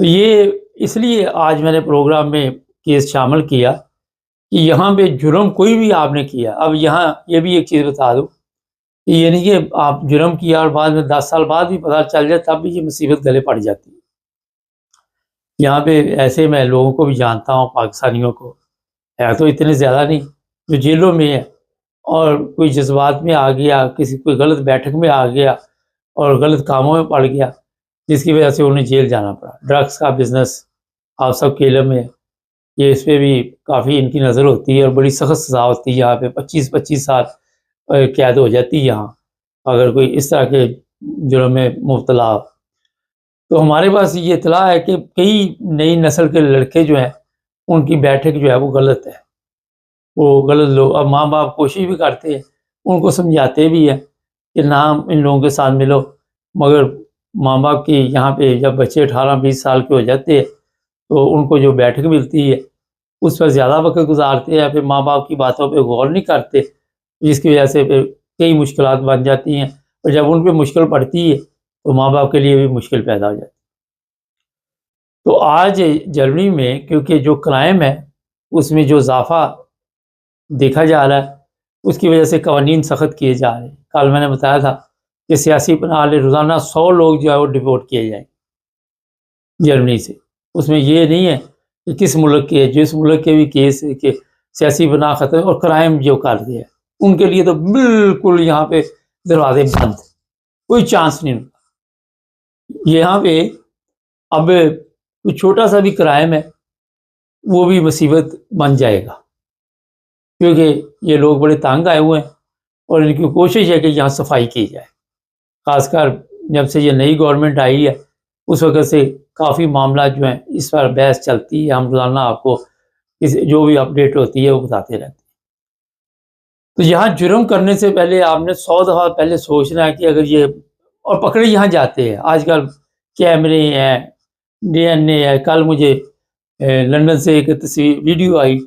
تو یہ اس لیے آج میں نے پروگرام میں کیس شامل کیا کہ یہاں پہ جرم کوئی بھی آپ نے کیا، اب یہاں یہ بھی ایک چیز بتا دوں کہ یہ نہیں کہ آپ جرم کیا اور بعد میں 10 سال بعد بھی پتہ چل جائے تب بھی یہ مصیبت گلے پڑ جاتی ہے۔ یہاں پہ ایسے میں لوگوں کو بھی جانتا ہوں، پاکستانیوں کو، ہے تو اتنے زیادہ نہیں، جو جیلوں میں ہے اور کوئی جذبات میں آ گیا، کسی کوئی غلط بیٹھک میں آ گیا اور غلط کاموں میں پڑ گیا، جس کی وجہ سے انہیں جیل جانا پڑا۔ ڈرگس کا بزنس آپ سب کے علم میں ہے، یہ اس پہ بھی کافی ان کی نظر ہوتی ہے اور بڑی سخت سزا ہوتی ہے۔ یہاں پہ 25 سال قید ہو جاتی ہے یہاں اگر کوئی اس طرح کے جرم میں مبتلا ہو۔ تو ہمارے پاس یہ اطلاع ہے کہ کئی نئی نسل کے لڑکے جو ہیں ان کی بیٹھک جو ہے وہ غلط ہے، وہ غلط لوگ، اب ماں باپ کوشش بھی کرتے ہیں، ان کو سمجھاتے بھی ہیں کہ نہ ان لوگوں کے ساتھ ملو، مگر ماں باپ کی یہاں پہ جب بچے 18-20 سال کے ہو جاتے ہیں تو ان کو جو بیٹھک ملتی ہے اس پر زیادہ وقت گزارتے ہیں، پھر ماں باپ کی باتوں پہ غور نہیں کرتے، جس کی وجہ سے پھر کئی مشکلات بن جاتی ہیں، اور جب ان پہ مشکل پڑتی ہے تو ماں باپ کے لیے بھی مشکل پیدا ہو جاتی ہے۔ تو آج جرمنی میں کیونکہ جو کرائم ہے اس میں جو اضافہ دیکھا جا رہا ہے، اس کی وجہ سے قوانین سخت کیے جا رہے ہیں۔ کل میں نے بتایا تھا کہ سیاسی پناہ لے روزانہ 100 لوگ جو ہے وہ ڈپورٹ کیے جائیں جرمنی سے۔ اس میں یہ نہیں ہے کہ کس ملک کے، جس ملک کے بھی کیس ہے کہ سیاسی پناہ ختم اور کرائم جو کر دیا ان کے لیے تو بالکل یہاں پہ دروازے بند، کوئی چانس نہیں ہوتا یہاں پہ۔ اب کوئی چھوٹا سا بھی کرائم ہے وہ بھی مصیبت بن جائے گا، کیونکہ یہ لوگ بڑے تنگ آئے ہوئے ہیں اور ان کی کوشش ہے کہ یہاں صفائی کی جائے۔ خاص کر جب سے یہ نئی گورنمنٹ آئی ہے اس وقت سے کافی معاملات جو ہیں اس پر بحث چلتی ہے، ہم روزانہ آپ کو جو بھی اپڈیٹ ہوتی ہے وہ بتاتے رہتے ہیں۔ تو یہاں جرم کرنے سے پہلے آپ نے 100 دفعہ پہلے سوچنا ہے کہ اگر یہ، اور پکڑے یہاں جاتے ہیں آج کل، کیمرے ہیں، DNA ہے۔ کل مجھے لندن سے ایک تصویر ویڈیو آئی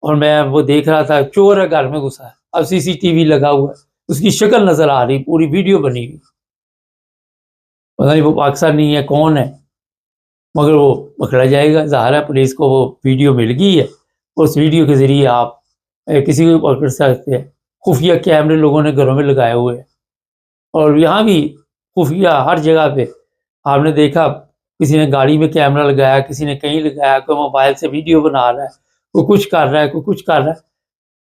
اور میں وہ دیکھ رہا تھا، چور ہے گھر میں گھسا ہے، اب CCTV لگا ہوا ہے، اس کی شکل نظر آ رہی، پوری ویڈیو بنی ہوئی، پتہ نہیں وہ پاکستانی ہے کون ہے، مگر وہ پکڑا جائے گا۔ ظاہر ہے پولیس کو وہ ویڈیو مل گئی ہے، اس ویڈیو کے ذریعے آپ کسی کو بھی پکڑ سکتے ہیں۔ خفیہ کیمرے لوگوں نے گھروں میں لگائے ہوئے ہیں، اور یہاں بھی خفیہ ہر جگہ پہ آپ نے دیکھا، کسی نے گاڑی میں کیمرہ لگایا، کسی نے کہیں لگایا، کوئی موبائل سے ویڈیو بنا رہا ہے، کوئی کچھ کر رہا ہے، کوئی کچھ کر رہا ہے،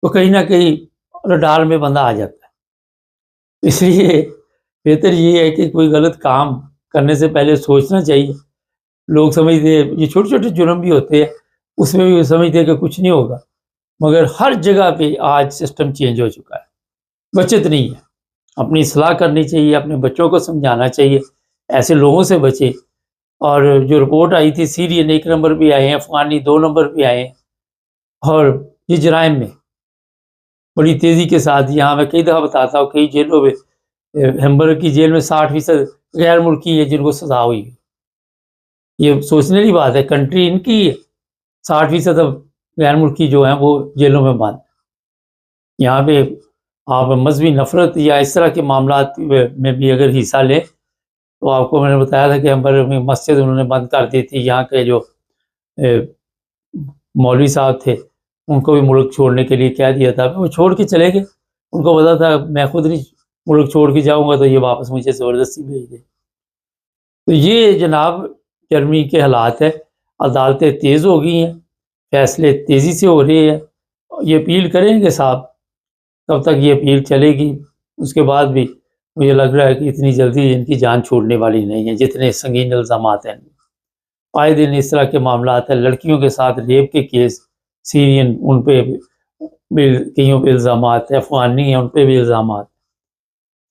تو کہیں نہ کہیں رڈار میں بندہ آ جاتا ہے۔ اس لیے بہتر یہ ہے کہ کوئی غلط کام کرنے سے پہلے سوچنا چاہیے۔ لوگ سمجھتے ہیں یہ چھوٹے چھوٹے جرم بھی ہوتے ہیں، اس میں بھی سمجھتے ہیں کہ کچھ نہیں ہوگا، مگر ہر جگہ پہ آج سسٹم چینج ہو چکا ہے، بچت نہیں ہے۔ اپنی اصلاح کرنی چاہیے، اپنے بچوں کو سمجھانا چاہیے ایسے لوگوں سے بچے۔ اور جو رپورٹ آئی تھی سیرین 1 نمبر پہ آئے ہیں، افغانی 2 نمبر پہ آئے ہیں، اور یہ جرائم میں بڑی تیزی کے ساتھ، یہاں میں کئی دفعہ بتاتا ہوں، کئی جیلوں میں، ہیمبرگ کی جیل میں 60% غیر ملکی ہے جن کو سزا ہوئی ہے۔ یہ سوچنے کی بات ہے، کنٹری ان کی ہے، 60% اب غیر ملکی جو ہیں وہ جیلوں میں بند۔ یہاں پہ آپ مذہبی نفرت یا اس طرح کے معاملات میں بھی اگر حصہ لیں تو آپ کو میں نے بتایا تھا کہ ہیمبرگ میں مسجد انہوں نے بند کر دی تھی، یہاں کے جو مولوی صاحب تھے ان کو بھی ملک چھوڑنے کے لیے کہہ دیا تھا، وہ چھوڑ کے چلے گئے، ان کو پتا تھا میں خود نہیں ملک چھوڑ کے جاؤں گا تو یہ واپس مجھے زبردستی بھیج دے۔ تو یہ جناب جرمنی کے حالات ہے، عدالتیں تیز ہو گئی ہیں، فیصلے تیزی سے ہو رہے ہیں، یہ اپیل کریں گے صاحب، تب تک یہ اپیل چلے گی، اس کے بعد بھی مجھے لگ رہا ہے کہ اتنی جلدی ان کی جان چھوڑنے والی نہیں ہے، جتنے سنگین الزامات ہیں۔ آئے دن اس طرح کے معاملات ہیں، لڑکیوں کے ساتھ ریپ کے کیس، سیرین ان پہ بھی کئیوں پہ الزامات ہیں، افغانی ہیں ان پہ بھی الزامات،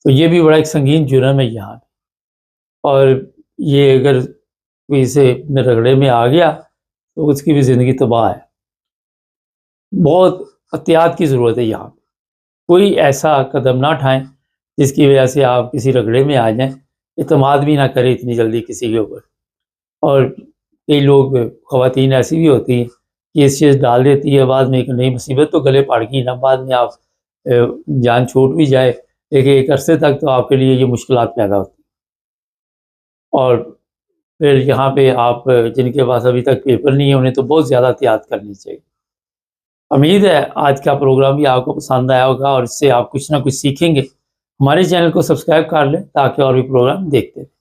تو یہ بھی بڑا ایک سنگین جرم ہے یہاں۔ اور یہ اگر کوئی اسے رگڑے میں آ گیا تو اس کی بھی زندگی تباہ ہے۔ بہت احتیاط کی ضرورت ہے یہاں، کوئی ایسا قدم نہ اٹھائیں جس کی وجہ سے آپ کسی رگڑے میں آ جائیں، اعتماد بھی نہ کریں اتنی جلدی کسی کے اوپر۔ اور کئی لوگ، خواتین ایسی بھی ہوتی ہیں کہ اس چیز ڈال دیتی ہے، بعد میں ایک نئی مصیبت تو گلے پڑ گئی نا، بعد میں آپ جان چھوٹ بھی جائے لیکن ایک عرصے تک تو آپ کے لیے یہ مشکلات پیدا ہوتی ہیں۔ اور پھر یہاں پہ آپ جن کے پاس ابھی تک پیپر نہیں ہے انہیں تو بہت زیادہ احتیاط کرنی چاہیے۔ امید ہے آج کا پروگرام بھی آپ کو پسند آیا ہوگا اور اس سے آپ کچھ نہ کچھ سیکھیں گے۔ ہمارے چینل کو سبسکرائب کر لیں تاکہ اور بھی پروگرام دیکھتے رہیں۔